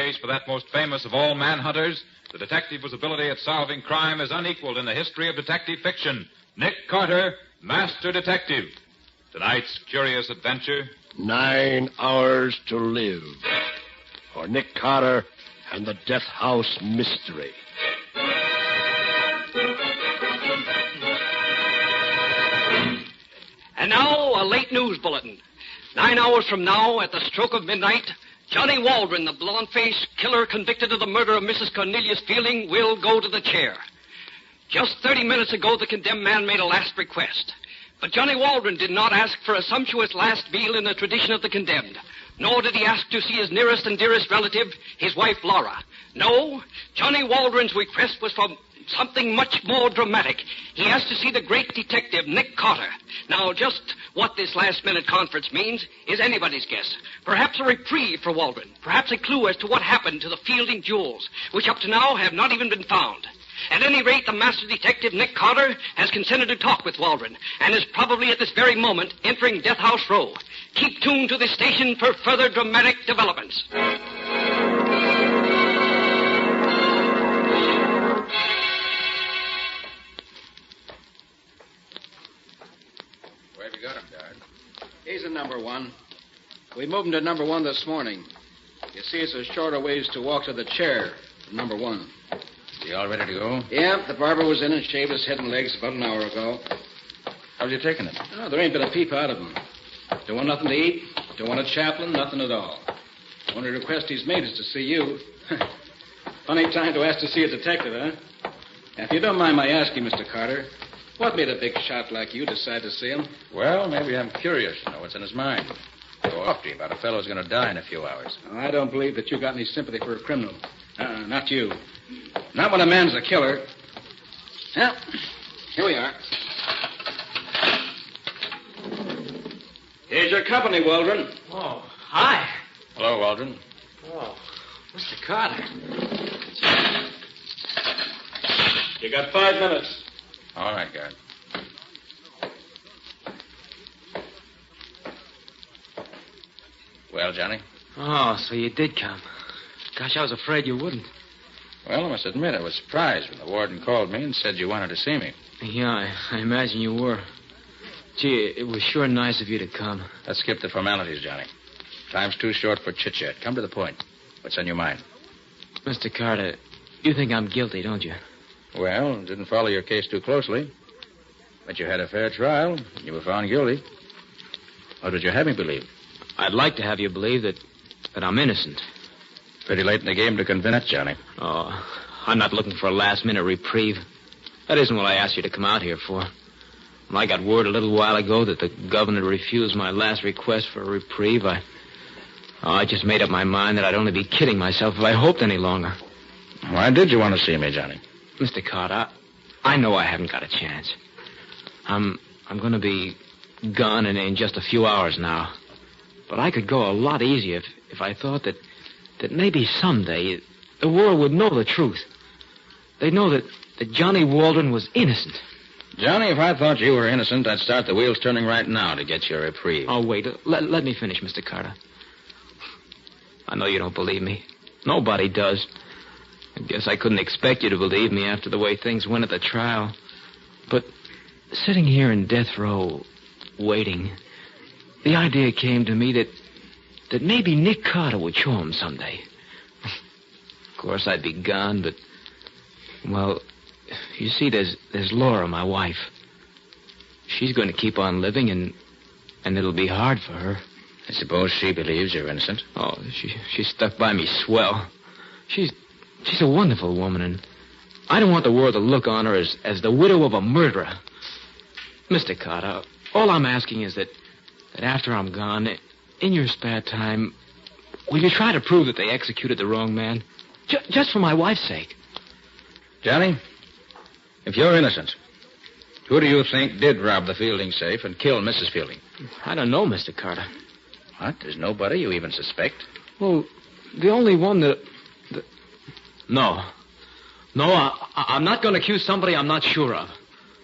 case for that most famous of all manhunters, the detective whose ability at solving crime is unequaled in the history of detective fiction, Nick Carter, Master Detective. Tonight's curious adventure... 9 Hours to Live. For Nick Carter and the Death House Mystery. And now, a late news bulletin. 9 hours from now, at the stroke of midnight, Johnny Waldron, the blonde-faced killer convicted of the murder of Mrs. Cornelius Fielding, will go to the chair. Just 30 minutes ago, the condemned man made a last request. But Johnny Waldron did not ask for a sumptuous last meal in the tradition of the condemned. Nor did he ask to see his nearest and dearest relative, his wife, Laura. No, Johnny Waldron's request was for something much more dramatic. He asked to see the great detective, Nick Carter. Now, just what this last-minute conference means is anybody's guess. Perhaps a reprieve for Waldron. Perhaps a clue as to what happened to the Fielding jewels, which up to now have not even been found. At any rate, the master detective, Nick Carter, has consented to talk with Waldron and is probably at this very moment entering Death House Row. Keep tuned to this station for further dramatic developments. Where have you got him, Guard? He's in number 1. We moved him to number 1 this morning. You see, it's a shorter ways to walk to the chair from number 1. You all ready to go? Yeah, the barber was in and shaved his head and legs about an hour ago. How's you taking it? Oh, there ain't been a peep out of him. Don't want nothing to eat. Don't want a chaplain. Nothing at all. Only request he's made is to see you. Funny time to ask to see a detective, huh? Now, if you don't mind my asking, Mr. Carter, what made a big shot like you decide to see him? Well, maybe I'm curious to know what's in his mind. Go off to you about a fellow's going to die in a few hours. Oh, I don't believe that you got any sympathy for a criminal. Not you. Not when a man's a killer. Well, here we are. Here's your company, Waldron. Oh, hi. Hello, Waldron. Oh, Mr. Carter. You got 5 minutes. All right, Guard. Well, Johnny? Oh, so you did come. Gosh, I was afraid you wouldn't. Well, I must admit I was surprised when the warden called me and said you wanted to see me. Yeah, I imagine you were. Gee, it was sure nice of you to come. Let's skip the formalities, Johnny. Time's too short for chit-chat. Come to the point. What's on your mind? Mr. Carter, you think I'm guilty, don't you? Well, didn't follow your case too closely. But you had a fair trial. And you were found guilty. What would you have me believe? I'd like to have you believe that I'm innocent. Pretty late in the game to convince Johnny. Oh, I'm not looking for a last-minute reprieve. That isn't what I asked you to come out here for. When I got word a little while ago that the governor refused my last request for a reprieve, I just made up my mind that I'd only be kidding myself if I hoped any longer. Why did you want to see me, Johnny? Mr. Carter, I know I haven't got a chance. I'm going to be gone in just a few hours now. But I could go a lot easier if I thought that maybe someday the world would know the truth. They'd know that Johnny Waldron was innocent. Johnny, if I thought you were innocent, I'd start the wheels turning right now to get your reprieve. Oh, wait. Let me finish, Mr. Carter. I know you don't believe me. Nobody does. I guess I couldn't expect you to believe me after the way things went at the trial. But sitting here in death row, waiting, the idea came to me that maybe Nick Carter would show him someday. Of course, I'd be gone, but, well, you see, there's Laura, my wife. She's going to keep on living, and it'll be hard for her. I suppose she believes you're innocent. Oh, she stuck by me swell. She's a wonderful woman, and I don't want the world to look on her as the widow of a murderer. Mr. Carter, all I'm asking is that after I'm gone, in your spare time, will you try to prove that they executed the wrong man? Just for my wife's sake. Johnny, if you're innocent, who do you think did rob the Fielding safe and kill Mrs. Fielding? I don't know, Mr. Carter. What? There's nobody you even suspect? Well, the only one that... No, I'm not going to accuse somebody I'm not sure of.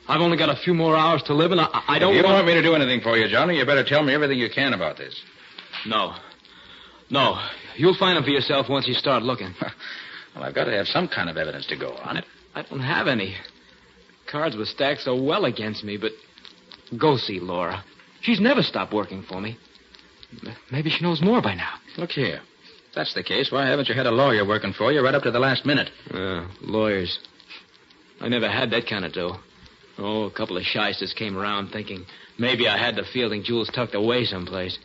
I've only got a few more hours to live, and I don't If you want me to do anything for you, Johnny, you better tell me everything you can about this. No, No. You'll find them for yourself once you start looking. Well, I've got to have some kind of evidence to go on. I don't have any. Cards were stacked so well against me, but go see Laura. She's never stopped working for me. Maybe she knows more by now. Look here. If that's the case, why haven't you had a lawyer working for you right up to the last minute? Lawyers. I never had that kind of dough. Oh, a couple of shysters came around thinking maybe I had the Fielding jewels tucked away someplace.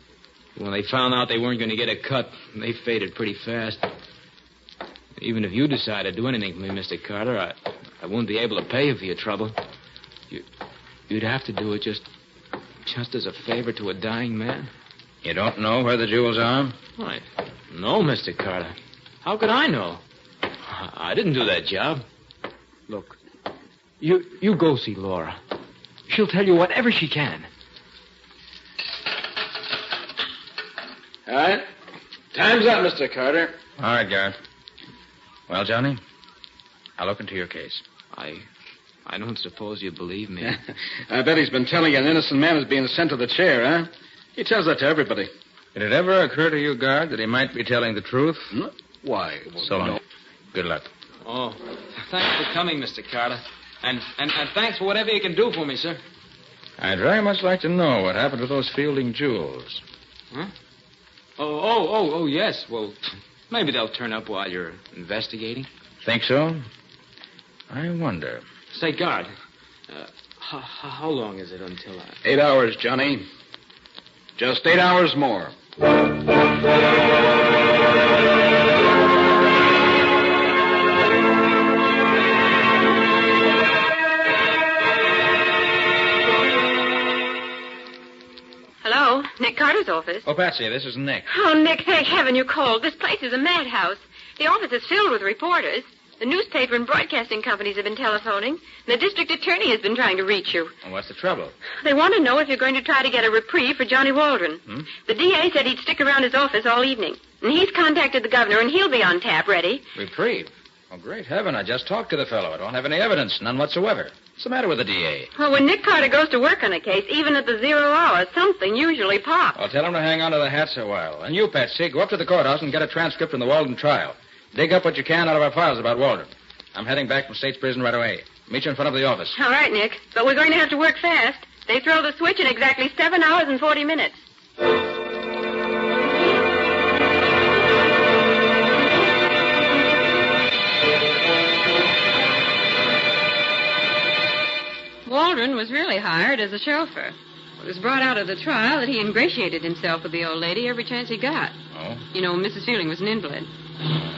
When they found out they weren't going to get a cut, they faded pretty fast. Even if you decide to do anything for me, Mr. Carter, I wouldn't be able to pay you for your trouble. You'd have to do it just as a favor to a dying man. You don't know where the jewels are? Why, no, Mr. Carter. How could I know? I didn't do that job. Look, you go see Laura. She'll tell you whatever she can. All right. Time's up, Mr. Carter. All right, Garrett. Well, Johnny, I'll look into your case. I don't suppose you believe me. I bet he's been telling you an innocent man is being sent to the chair, huh? He tells that to everybody. Did it ever occur to you, Guard, that he might be telling the truth? No. Why? So long. Good luck. Oh, thanks for coming, Mr. Carter. And thanks for whatever you can do for me, sir. I'd very much like to know what happened to those Fielding jewels. Huh? Oh, yes. Well, maybe they'll turn up while you're investigating. Think so? I wonder. Say, guard, how long is it until 8 hours, Johnny. Just 8 hours more. Hello, Nick Carter's office. Oh, Patsy, this is Nick. Oh, Nick, thank heaven you called. This place is a madhouse. The office is filled with reporters. The newspaper and broadcasting companies have been telephoning. And the district attorney has been trying to reach you. Well, what's the trouble? They want to know if you're going to try to get a reprieve for Johnny Waldron. The DA said he'd stick around his office all evening. And he's contacted the governor, and he'll be on tap ready. Reprieve? Oh, great heaven. I just talked to the fellow. I don't have any evidence. None whatsoever. What's the matter with the DA? Well, when Nick Carter goes to work on a case, even at the 0 hour, something usually pops. I'll tell him to hang on to the hats a while. And you, Patsy, go up to the courthouse and get a transcript from the Walden trial. Dig up what you can out of our files about Waldron. I'm heading back from State's prison right away. Meet you in front of the office. All right, Nick. But we're going to have to work fast. They throw the switch in exactly 7 hours and 40 minutes. Waldron was really hired as a chauffeur. It was brought out of the trial that he ingratiated himself with the old lady every chance he got. Oh? You know, Mrs. Fielding was an invalid.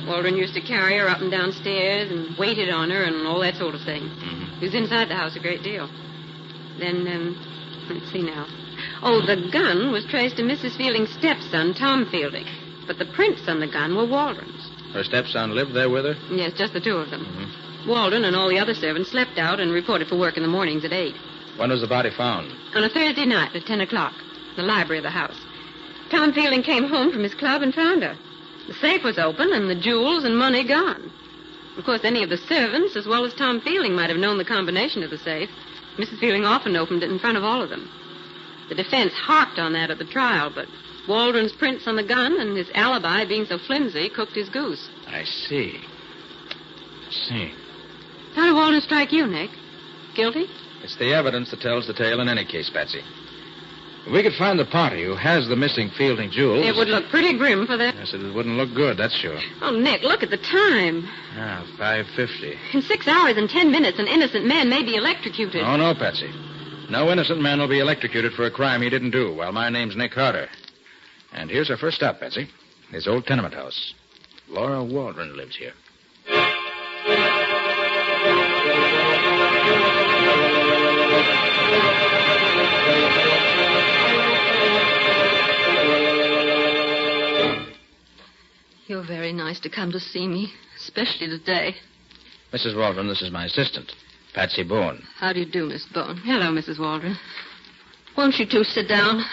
Waldron used to carry her up and down stairs and waited on her and all that sort of thing. He was inside the house a great deal. Then, let's see now. Oh, the gun was traced to Mrs. Fielding's stepson, Tom Fielding. But the prints on the gun were Waldron's. Her stepson lived there with her? Yes, just the two of them. Waldron and all the other servants slept out and reported for work in the mornings at 8. When was the body found? On a Thursday night at 10 o'clock, in the library of the house. Tom Fielding came home from his club and found her. The safe was open and the jewels and money gone. Of course, any of the servants, as well as Tom Fielding, might have known the combination of the safe. Mrs. Fielding often opened it in front of all of them. The defense harped on that at the trial, but Waldron's prints on the gun and his alibi being so flimsy cooked his goose. I see. How did Waldron strike you, Nick? Guilty? It's the evidence that tells the tale in any case, Patsy. If we could find the party who has the missing Fielding jewels... It would look pretty grim for that. Yes, it wouldn't look good, that's sure. Oh, Nick, look at the time. 5:50. In 6 hours and 10 minutes, an innocent man may be electrocuted. Oh, no, Patsy. No innocent man will be electrocuted for a crime he didn't do. Well, my name's Nick Carter. And here's our first stop, Patsy. This old tenement house. Laura Waldron lives here. You're very nice to come to see me, especially today. Mrs. Waldron, this is my assistant, Patsy Bowen. How do you do, Miss Bowen? Hello, Mrs. Waldron. Won't you two sit down?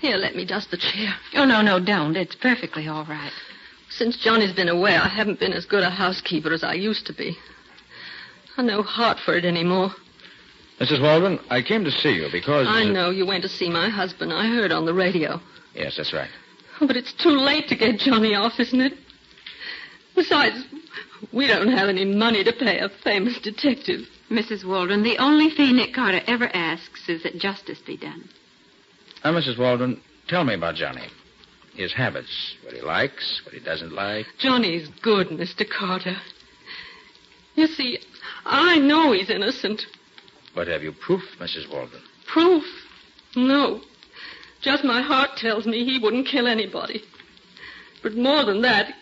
Here, let me dust the chair. Oh, no, don't. It's perfectly all right. Since Johnny's been away, I haven't been as good a housekeeper as I used to be. I've no heart for it anymore. Mrs. Waldron, I came to see you because... I know you went to see my husband. I heard on the radio. Yes, that's right. Oh, but it's too late to get Johnny off, isn't it? Besides, we don't have any money to pay a famous detective. Mrs. Waldron, the only fee Nick Carter ever asks is that justice be done. Now, Mrs. Waldron, tell me about Johnny. His habits, what he likes, what he doesn't like. Johnny's good, Mr. Carter. You see, I know he's innocent. But have you proof, Mrs. Waldron? Proof? No. Just my heart tells me he wouldn't kill anybody. But more than that,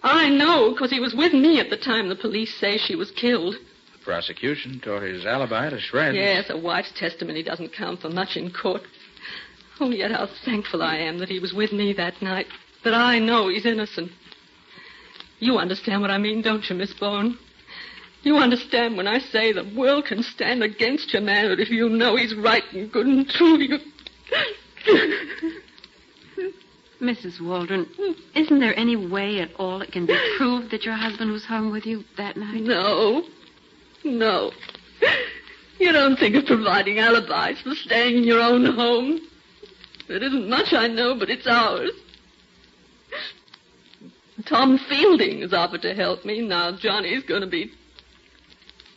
I know because he was with me at the time the police say she was killed. The prosecution tore his alibi to shreds. Yes, a wife's testimony doesn't count for much in court. Oh, yet how thankful I am that he was with me that night. That I know he's innocent. You understand what I mean, don't you, Miss Bowen? You understand when I say the world can stand against your man, but if you know he's right and good and true, you... Mrs. Waldron, isn't there any way at all it can be proved that your husband was hung with you that night? No. No. You don't think of providing alibis for staying in your own home. It isn't much, I know, but it's ours. Tom Fielding has offered to help me. Now Johnny's going to be...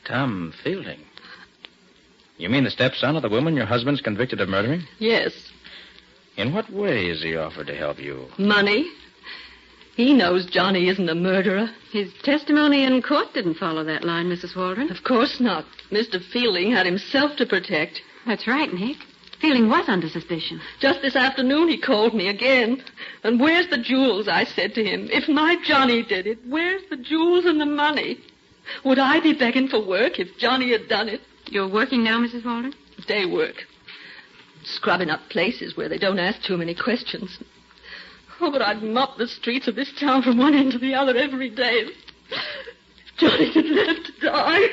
Tom Fielding? You mean the stepson of the woman your husband's convicted of murdering? Yes. In what way has he offered to help you? Money. He knows Johnny isn't a murderer. His testimony in court didn't follow that line, Mrs. Waldron. Of course not. Mr. Fielding had himself to protect. That's right, Nick. Fielding was under suspicion. Just this afternoon he called me again. And where's the jewels, I said to him. If my Johnny did it, where's the jewels and the money? Would I be begging for work if Johnny had done it? You're working now, Mrs. Waldron? Day work. Scrubbing up places where they don't ask too many questions. Oh, but I'd mop the streets of this town from one end to the other every day. If Johnny didn't have to die.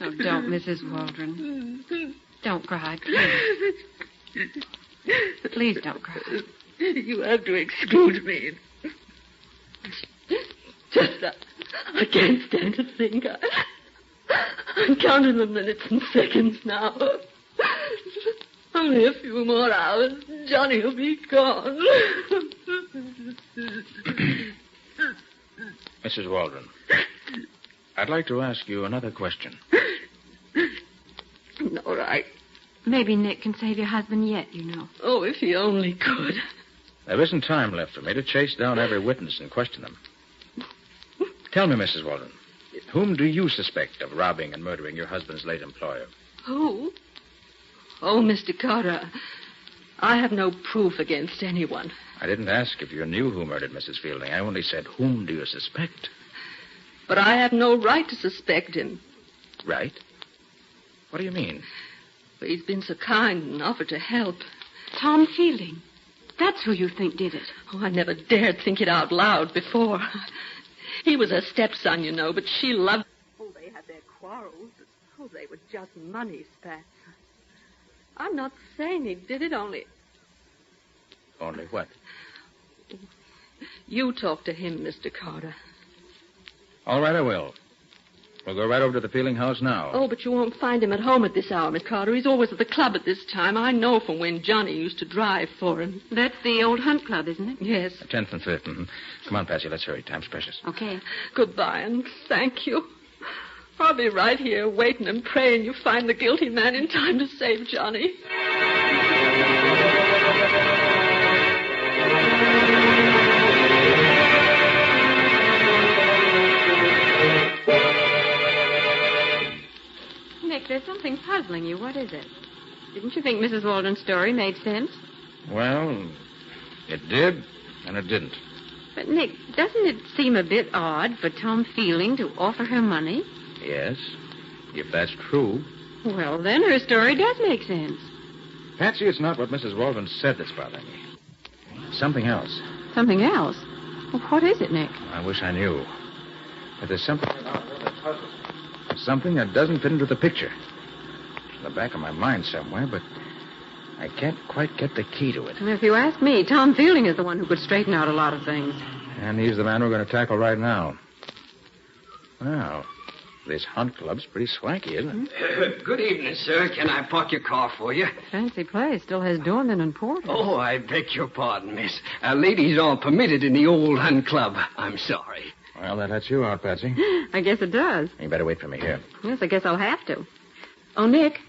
Oh, don't, Mrs. Waldron. Don't cry, please. Please don't cry. You have to excuse me. Just, I can't stand to think. I'm counting the minutes and seconds now. Only a few more hours. Johnny will be gone. Mrs. Waldron, I'd like to ask you another question. All right. Maybe Nick can save your husband yet, you know. Oh, if he only could. There isn't time left for me to chase down every witness and question them. Tell me, Mrs. Waldron, whom do you suspect of robbing and murdering your husband's late employer? Who? Oh, Mr. Carter, I have no proof against anyone. I didn't ask if you knew who murdered Mrs. Fielding. I only said, whom do you suspect? But I have no right to suspect him. Right? What do you mean? But he's been so kind and offered to help. Tom Fielding. That's who you think did it. Oh, I never dared think it out loud before. He was her stepson, you know, but she loved... Oh, they had their quarrels. Oh, they were just money spats. I'm not saying he did it, only... Only what? You talk to him, Mr. Carter. All right, I will. We'll go right over to the Fielding house now. Oh, but you won't find him at home at this hour, Miss Carter. He's always at the club at this time. I know from when Johnny used to drive for him. That's the old hunt club, isn't it? Yes. 10th and 5th. Mm-hmm. Come on, Patsy, let's hurry. Time's precious. Okay. Goodbye, and thank you. I'll be right here waiting and praying you find the guilty man in time to save Johnny. Nick, there's something puzzling you. What is it? Didn't you think Mrs. Waldron's story made sense? Well, it did, and it didn't. But, Nick, doesn't it seem a bit odd for Tom Fielding to offer her money? Yes, if that's true. Well, then her story does make sense. Patsy, it's not what Mrs. Waldron said that's bothering me. Something else. Something else? Well, what is it, Nick? I wish I knew. But there's something about her that puzzles me. Something that doesn't fit into the picture. It's in the back of my mind somewhere, but I can't quite get the key to it. Well, if you ask me, Tom Fielding is the one who could straighten out a lot of things. And he's the man we're going to tackle right now. Well, This hunt club's pretty swanky, isn't it? Good evening, sir. Can I park your car for you? Fancy place. Still has doormen and porters. Oh, I beg your pardon, miss. Ladies aren't permitted in the old hunt club. I'm sorry. Well, that lets you out, Patsy. I guess it does. You better wait for me here. Yes, I guess I'll have to. Oh, Nick.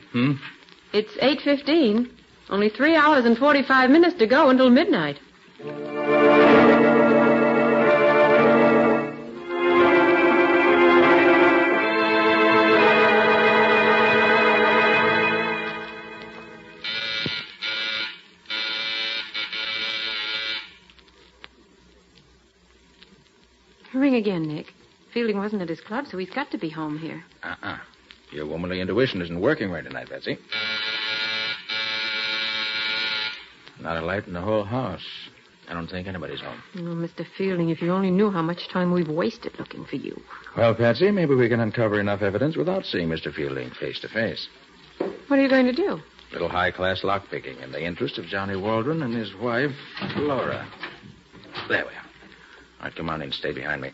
It's 8:15. Only 3 hours and 45 minutes to go until midnight. Ring again, Nick. Fielding wasn't at his club, so he's got to be home here. Your womanly intuition isn't working right tonight, Patsy. Not a light in the whole house. I don't think anybody's home. Oh, Mr. Fielding, if you only knew how much time we've wasted looking for you. Well, Patsy, maybe we can uncover enough evidence without seeing Mr. Fielding face to face. What are you going to do? Little high-class lockpicking in the interest of Johnny Waldron and his wife, Laura. There we are. All right, come on in. Stay behind me.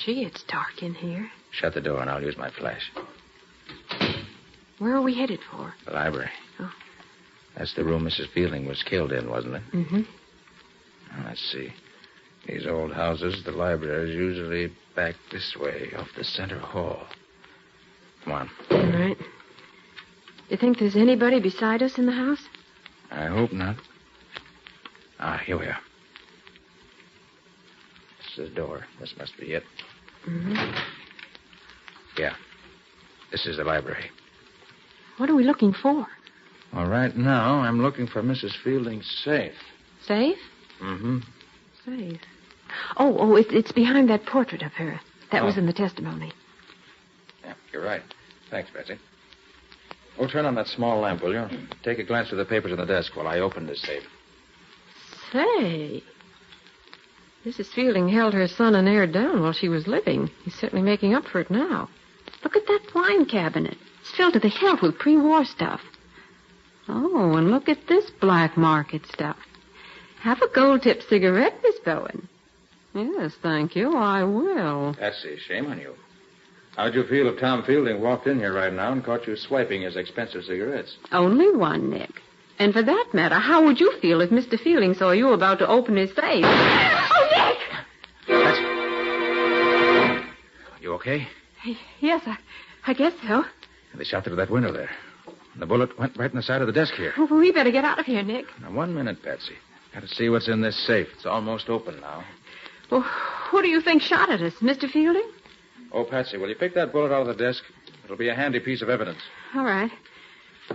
Gee, it's dark in here. Shut the door, and I'll use my flash. Where are we headed for? The library. Oh. That's the room Mrs. Fielding was killed in, wasn't it? Mm-hmm. Now, let's see. These old houses, the library is usually back this way, off the center hall. Come on. All right. You think there's anybody beside us in the house? I hope not. Here we are. This is the door. This must be it. Mm-hmm. Yeah. This is the library. What are we looking for? Well, right now, I'm looking for Mrs. Fielding's safe. Safe? Mm-hmm. Safe. Oh, it's behind that portrait of her. That was in the testimony. Yeah, you're right. Thanks, Betsy. Oh, turn on that small lamp, will you? Take a glance through the papers on the desk while I open this safe. Say, Mrs. Fielding held her son and heir down while she was living. He's certainly making up for it now. Look at that wine cabinet. It's filled to the hilt with pre-war stuff. Oh, and look at this black market stuff. Have a gold-tipped cigarette, Miss Bowen. Yes, thank you, I will. Patsy, shame on you. How'd you feel if Tom Fielding walked in here right now and caught you swiping his expensive cigarettes? Only one, Nick. And for that matter, how would you feel if Mr. Fielding saw you about to open his safe? Oh, Nick! Patsy. You okay? Yes, I guess so. They shot through that window there. The bullet went right in the side of the desk here. Oh, we better get out of here, Nick. Now, 1 minute, Patsy. Got to see what's in this safe. It's almost open now. Well, who do you think shot at us, Mr. Fielding? Oh, Patsy, will you pick that bullet out of the desk? It'll be a handy piece of evidence. All right.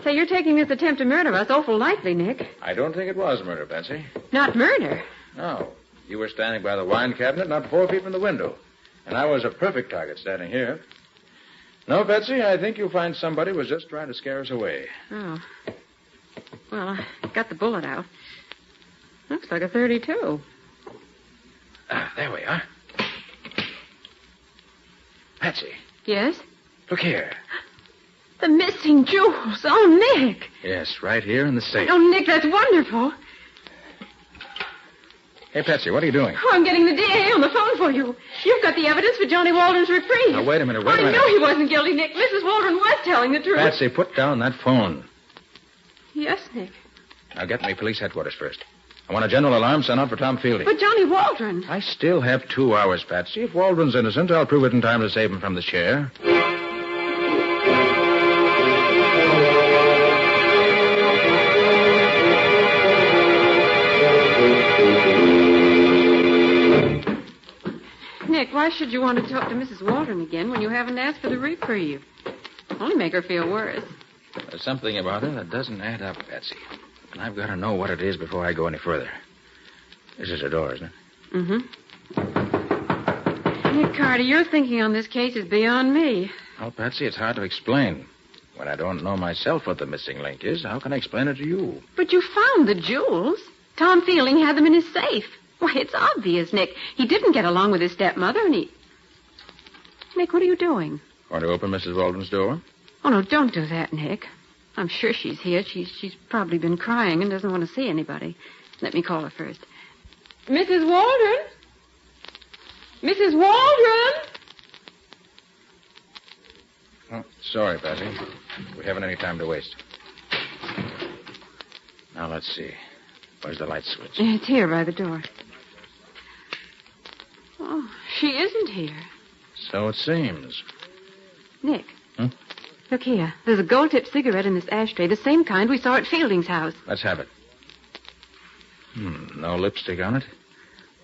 Say, you're taking this attempt to murder us awful lightly, Nick. I don't think it was murder, Patsy. Not murder. No. You were standing by the wine cabinet, not 4 feet from the window. And I was a perfect target standing here. No, Betsy, I think you'll find somebody was just trying to scare us away. Oh. Well, I got the bullet out. Looks like a .32. There we are. Patsy. Yes? Look here. The missing jewels. Oh, Nick. Yes, right here in the safe. Oh, Nick, that's wonderful. Hey, Patsy, what are you doing? Oh, I'm getting the DA on the phone for you. You've got the evidence for Johnny Waldron's reprieve. Now, wait a minute, I knew he wasn't guilty, Nick. Mrs. Waldron was telling the truth. Patsy, put down that phone. Yes, Nick. Now, get me police headquarters first. I want a general alarm sent out for Tom Fielding. But Johnny Waldron. I still have 2 hours, Patsy. If Waldron's innocent, I'll prove it in time to save him from the chair. Nick, why should you want to talk to Mrs. Waldron again when you haven't asked for the reprieve? Only make her feel worse. There's something about it that doesn't add up, Patsy. And I've got to know what it is before I go any further. This is the door, isn't it? Mm-hmm. Nick Carter, your thinking on this case is beyond me. Well, Patsy, it's hard to explain. When I don't know myself what the missing link is, how can I explain it to you? But you found the jewels. Tom Fielding had them in his safe. Why, it's obvious, Nick. He didn't get along with his stepmother, and he... Nick, what are you doing? Want to open Mrs. Waldron's door? Oh, no, don't do that, Nick. I'm sure she's here. She's probably been crying and doesn't want to see anybody. Let me call her first. Mrs. Waldron? Mrs. Waldron? Oh, sorry, Patsy. We haven't any time to waste. Now, let's see. Where's the light switch? It's here by the door. Oh, she isn't here. So it seems. Nick. Look here. There's a gold-tipped cigarette in this ashtray, the same kind we saw at Fielding's house. Let's have it. No lipstick on it.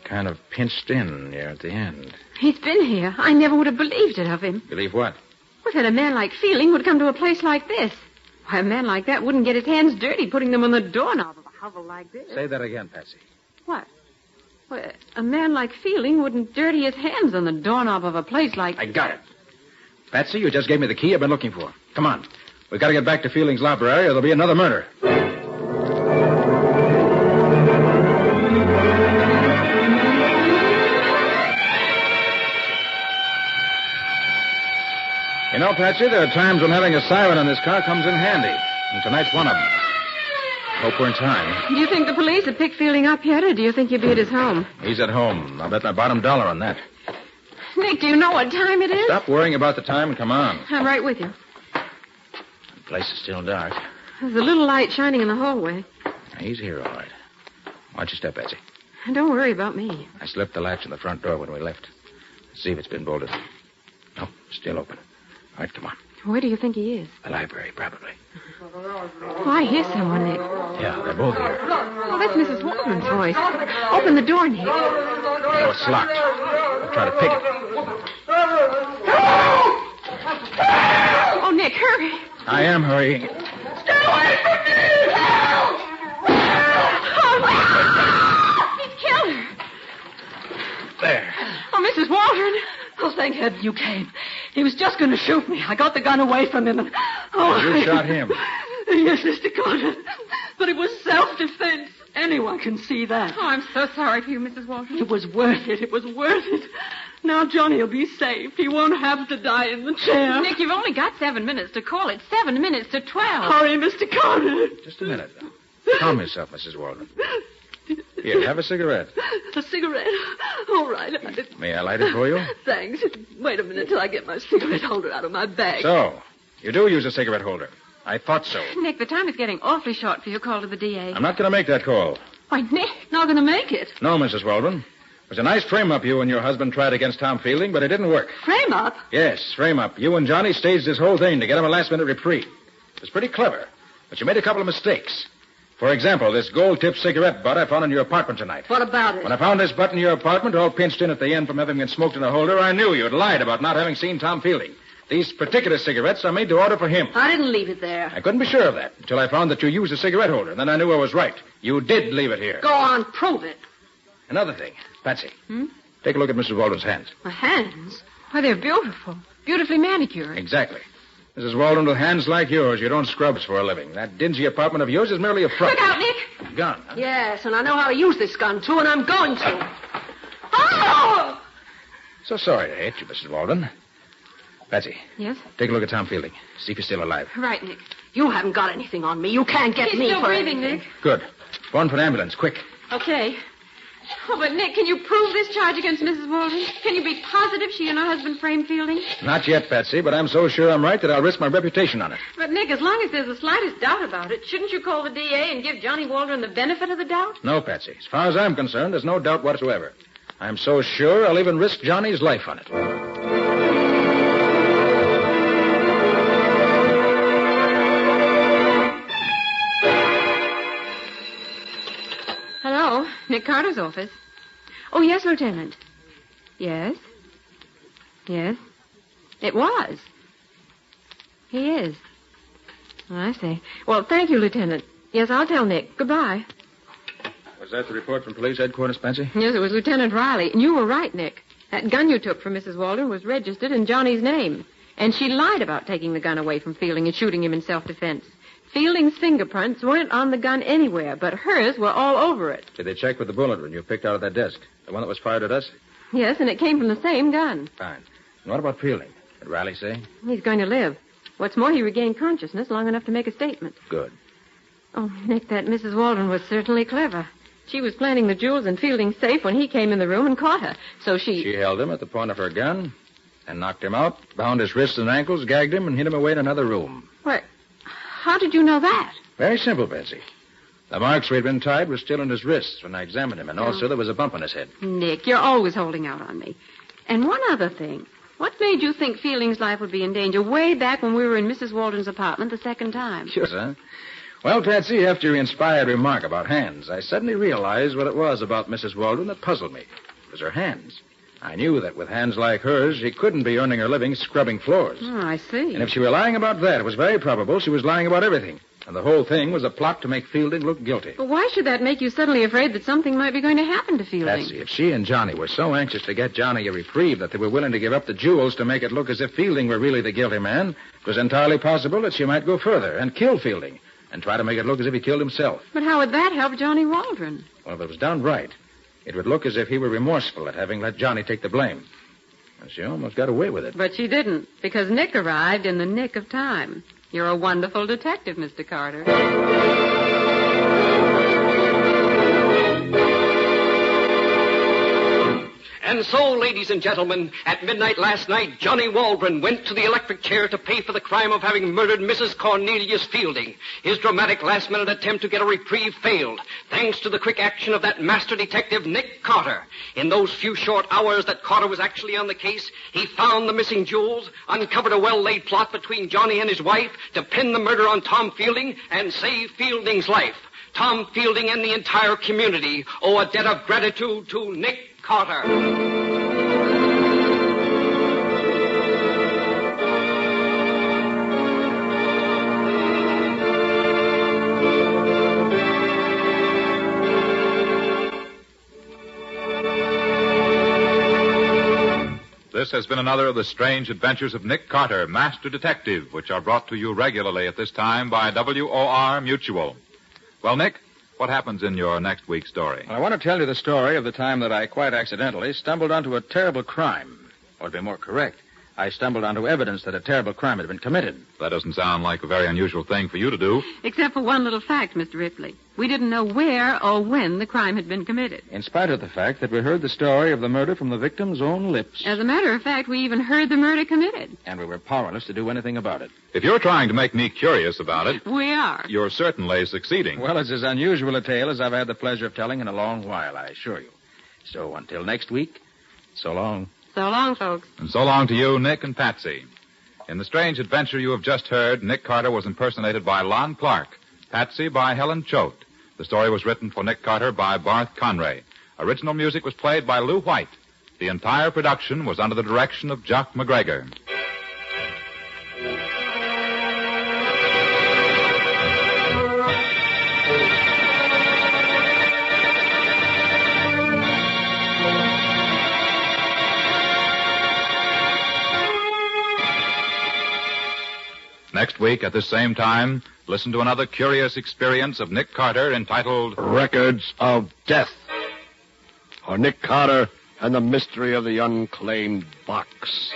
Kind of pinched in near at the end. He's been here. I never would have believed it of him. Believe what? Well, that a man like Fielding would come to a place like this. Why, a man like that wouldn't get his hands dirty putting them on the doorknob of a hovel like this. Say that again, Patsy. What? Well, a man like Fielding wouldn't dirty his hands on the doorknob of a place like... I got it. Patsy, you just gave me the key I've been looking for. Come on. We've got to get back to Fielding's library or there'll be another murder. You know, Patsy, there are times when having a siren in this car comes in handy. And tonight's one of them. Hope we're in time. Do you think the police have picked Fielding up yet, or do you think he'll be at his home? He's at home. I'll bet my bottom dollar on that. Nick, do you know what time it is? Stop worrying about the time and come on. I'm right with you. The place is still dark. There's a little light shining in the hallway. He's here, all right. Watch your step, Patsy. Don't worry about me. I slipped the latch on the front door when we left. Let's see if it's been bolted. No, still open. All right, come on. Where do you think he is? The library, probably. Oh, I hear someone, Nick. Yeah, they're both here. Oh, that's Mrs. Waldron's voice. Open the door, Nick. Oh, it's locked. I'll try to pick it. Oh, Nick, hurry. I am hurrying. Stay away from me! Help! Oh, he's killed her. There. Oh, Mrs. Waldron. Oh, thank heaven you came. He was just going to shoot me. I got the gun away from him and... Oh, You shot him. Yes, Mr. Carter. But it was self-defense. Anyone can see that. Oh, I'm so sorry for you, Mrs. Waldron. It was worth it. It was worth it. Now Johnny will be safe. He won't have to die in the chair. Nick, you've only got 7 minutes to call it. 7 minutes to 12. Hurry, Mr. Carter. Just a minute. Calm yourself, Mrs. Waldron. Here, have a cigarette. A cigarette? All right. May I light it for you? Thanks. Wait a minute till I get my cigarette holder out of my bag. So, you do use a cigarette holder. I thought so. Nick, the time is getting awfully short for your call to the DA. I'm not going to make that call. Why, Nick. Not going to make it. No, Mrs. Waldron. It was a nice frame-up you and your husband tried against Tom Fielding, but it didn't work. Frame up? Yes, frame-up. You and Johnny staged this whole thing to get him a last-minute reprieve. It was pretty clever, but you made a couple of mistakes. For example, this gold-tipped cigarette butt I found in your apartment tonight. What about it? When I found this butt in your apartment, all pinched in at the end from having been smoked in a holder, I knew you'd lied about not having seen Tom Fielding. These particular cigarettes are made to order for him. I didn't leave it there. I couldn't be sure of that until I found that you used a cigarette holder. Then I knew I was right. You did leave it here. Go on, prove it. Another thing. Patsy. Take a look at Mrs. Waldron's hands. My hands? Why, they're beautiful. Beautifully manicured. Exactly. Mrs. Waldron, with hands like yours, you don't scrubs for a living. That dingy apartment of yours is merely a front. Look out, Nick. Gun, huh? Yes, and I know how to use this gun, too, and I'm going to. Oh! So sorry to hate you, Mrs. Waldron. Patsy. Yes? Take a look at Tom Fielding. See if he's still alive. Right, Nick. You haven't got anything on me. You can't get He's me still for breathing, anything. Nick. Good. Phone for an ambulance, quick. Okay. Oh, but Nick, can you prove this charge against Mrs. Waldron? Can you be positive she and her husband framed Fielding? Not yet, Patsy, but I'm so sure I'm right that I'll risk my reputation on it. But, Nick, as long as there's the slightest doubt about it, shouldn't you call the DA and give Johnny Waldron the benefit of the doubt? No, Patsy. As far as I'm concerned, there's no doubt whatsoever. I'm so sure I'll even risk Johnny's life on it. Hello, Nick Carter's office. Oh, yes, Lieutenant. Yes? Yes? It was. He is. Oh, I see. Well, thank you, Lieutenant. Yes, I'll tell Nick. Goodbye. Was that the report from police headquarters, Patsy? Yes, it was Lieutenant Riley. And you were right, Nick. That gun you took from Mrs. Waldron was registered in Johnny's name. And she lied about taking the gun away from Fielding and shooting him in self-defense. Fielding's fingerprints weren't on the gun anywhere, but hers were all over it. Did they check with the bullet when you picked out of that desk? The one that was fired at us? Yes, and it came from the same gun. Fine. And what about Fielding? Did Riley say? He's going to live. What's more, he regained consciousness long enough to make a statement. Good. Oh, Nick, that Mrs. Waldron was certainly clever. She was planting the jewels in Fielding's safe when he came in the room and caught her. So She held him at the point of her gun? and knocked him out, bound his wrists and ankles, gagged him, and hid him away in another room. What? How did you know that? Very simple, Patsy. The marks where he'd been tied were still on his wrists when I examined him, and also there was a bump on his head. Nick, you're always holding out on me. And one other thing. What made you think Fielding's life would be in danger way back when we were in Mrs. Waldron's apartment the second time? Sure, huh? Well, Patsy, after your inspired remark about hands, I suddenly realized what it was about Mrs. Waldron that puzzled me. It was her hands. I knew that with hands like hers, she couldn't be earning her living scrubbing floors. Oh, I see. And if she were lying about that, it was very probable she was lying about everything. And the whole thing was a plot to make Fielding look guilty. But why should that make you suddenly afraid that something might be going to happen to Fielding? Patsy, if she and Johnny were so anxious to get Johnny a reprieve that they were willing to give up the jewels to make it look as if Fielding were really the guilty man, it was entirely possible that she might go further and kill Fielding and try to make it look as if he killed himself. But how would that help Johnny Waldron? Well, if it was done right, it would look as if he were remorseful at having let Johnny take the blame. And she almost got away with it. But she didn't, because Nick arrived in the nick of time. You're a wonderful detective, Mr. Carter. And so, ladies and gentlemen, at midnight last night, Johnny Waldron went to the electric chair to pay for the crime of having murdered Mrs. Cornelius Fielding. His dramatic last-minute attempt to get a reprieve failed, thanks to the quick action of that master detective, Nick Carter. In those few short hours that Carter was actually on the case, he found the missing jewels, uncovered a well-laid plot between Johnny and his wife to pin the murder on Tom Fielding and save Fielding's life. Tom Fielding and the entire community owe a debt of gratitude to Nick Carter. This has been another of the strange adventures of Nick Carter, Master Detective, which are brought to you regularly at this time by WOR Mutual. Well, Nick, what happens in your next week's story? Well, I want to tell you the story of the time that I quite accidentally stumbled onto a terrible crime. Or to be more correct, I stumbled onto evidence that a terrible crime had been committed. That doesn't sound like a very unusual thing for you to do. Except for one little fact, Mr. Ripley. We didn't know where or when the crime had been committed. In spite of the fact that we heard the story of the murder from the victim's own lips. As a matter of fact, we even heard the murder committed. And we were powerless to do anything about it. If you're trying to make me curious about it, We are. you're certainly succeeding. Well, it's as unusual a tale as I've had the pleasure of telling in a long while, I assure you. So until next week, so long. So long, folks. And so long to you, Nick and Patsy. In the strange adventure you have just heard, Nick Carter was impersonated by Lon Clark, Patsy by Helen Choate. The story was written for Nick Carter by Barth Conray. Original music was played by Lou White. The entire production was under the direction of Jock McGregor. Next week, at this same time, listen to another curious experience of Nick Carter entitled Records of Death. Or Nick Carter and the Mystery of the Unclaimed Box.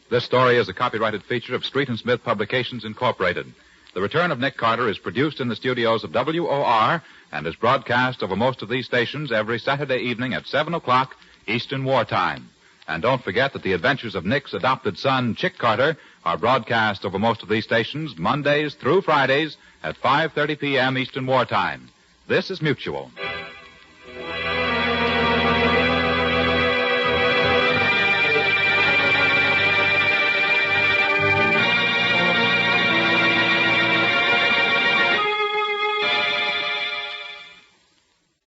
This story is a copyrighted feature of Street and Smith Publications, Incorporated. The Return of Nick Carter is produced in the studios of WOR and is broadcast over most of these stations every Saturday evening at 7 o'clock Eastern Wartime. And don't forget that the adventures of Nick's adopted son, Chick Carter, are broadcast over most of these stations Mondays through Fridays at 5:30 p.m. Eastern Wartime. This is Mutual.